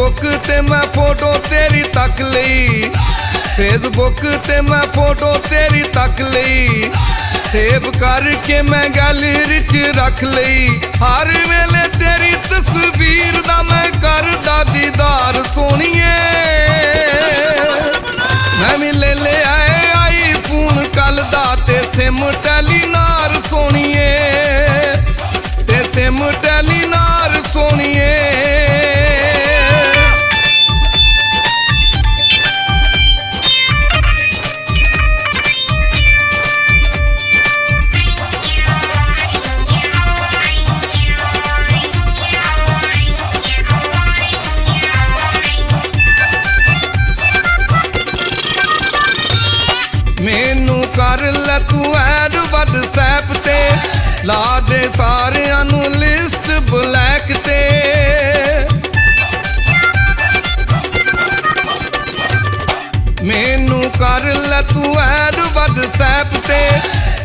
Facebook ते मैं photo तेरी तक लई, फेसबुक ते मैं फोटो तेरी तक लई, सेव करके मैं गैलरी च रख लई। हर वेले तेरी तस्वीर दा मैं करदा दीदार सोनिए, मैं भी ले आए आईफोन कल दा ते सिम टेलीनार सोनिए, ते सिम टेलीनार सोनिए। मैनू कर लै तू ऐड व्हाट्सएप ते, ला दे सारियां नू लिस्ट ब्लैक ते। मैनू कर लै तू ऐड व्हाट्सएप ते,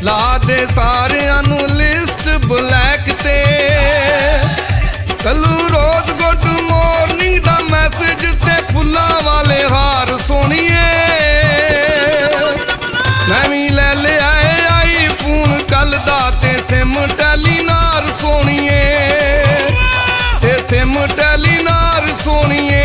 ला दे सारियां नू लिस्ट ब्लैक ते। कलू रोज गुड मॉर्निंग दा मैसेज ते फुल्लां वाले हार सोनिए, मैं भी ले आए आईफोन कल दा ते सिम टेलीनार सोनिए, ते सिम टेलीनार सोनिए।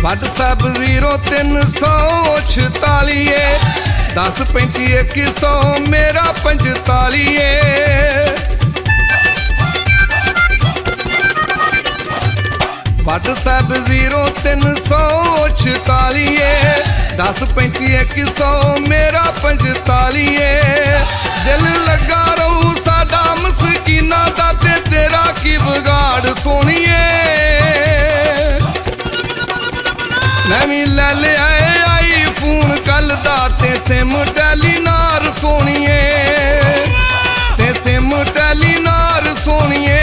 WhatsApp 0346 10 35 100 मेरा 45। WhatsApp 0346 10 35 100 मेरा 45। दिल लगा रहू साडा मस्कीना दा ते तेरा की बिगाड़ सोनिए, मैं भी ले आए आईफोन कल दा ते सिम टेलीनार सोनिए, ते सिम टेलीनार सोनिए।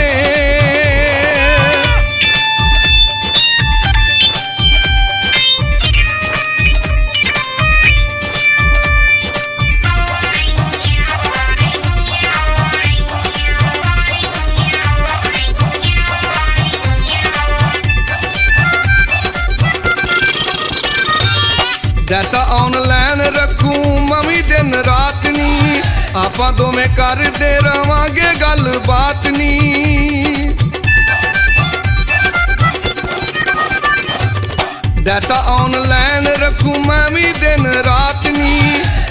डाटा ऑनलाइन रखूं मम्मी दिन रात नी, आपां दोवें करदे रवांगे गल बात नी। डाटा ऑनलाइन रखूं मम्मी दिन रात नी,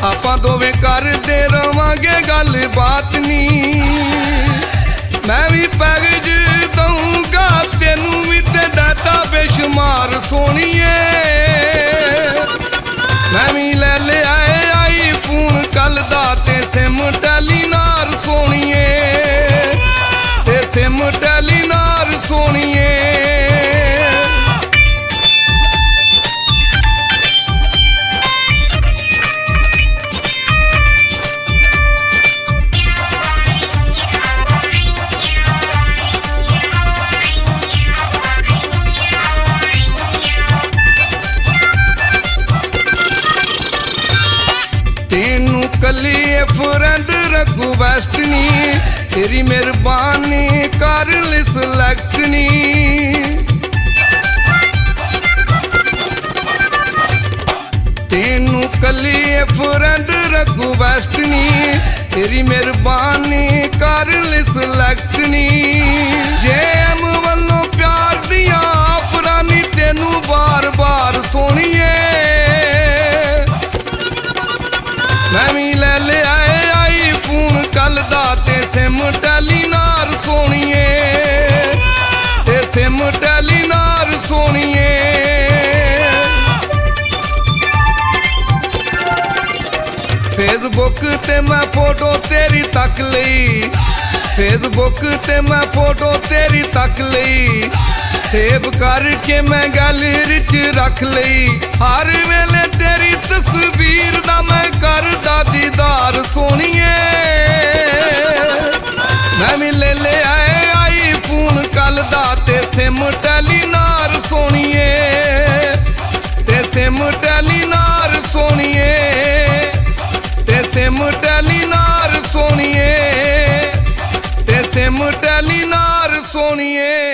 आपां दोवें करदे रवांगे गल बात नी। मैं भी पैकेज दूंगा तेनू भी ते डाटा बेशुमार सोनिए, मैं भी ले आए आईफोन कल दा ते सिम टेलीनार सोनिए, ते सिम टेलीनार सोनिए। तेनू कली फ्रेंड रघु वेस्ट नी, तेरी मेहरबानी कर ले सिलेक्ट नी। तेनू कली फ्रेंड रघु वेस्ट नी, तेरी मेहरबानी कर ले सिलेक्ट नी। जेम वालों प्यार दियां ऑफरां नी तेनू बार बार सोनिए, मैं भी ले आए आईफोन कल दा ते सिम टेलीनार सोनिए, ते सिम टेलीनार सोनिए। फेसबुक ते मैं फोटो तेरी तक लई, फेसबुक ते मैं फोटो तेरी तक लई, सेव करके मैं गैलरी च रख लई। हर वेले तेरी तस्वीर दा मैं करदा दीदार सोनिए। ਸਿਮ ਟੈਲੀਨਾਰ ਸੋਹਣੀਏ, ਤੇ ਸਿਮ ਟੈਲੀਨਾਰ ਸੋਹਣੀਏ, ਤੇ ਸਿਮ ਟੈਲੀਨਾਰ ਸੋਹਣੀਏ, ਤੇ ਸਿਮ ਟੈਲੀਨਾਰ ਸੋਹਣੀਏ।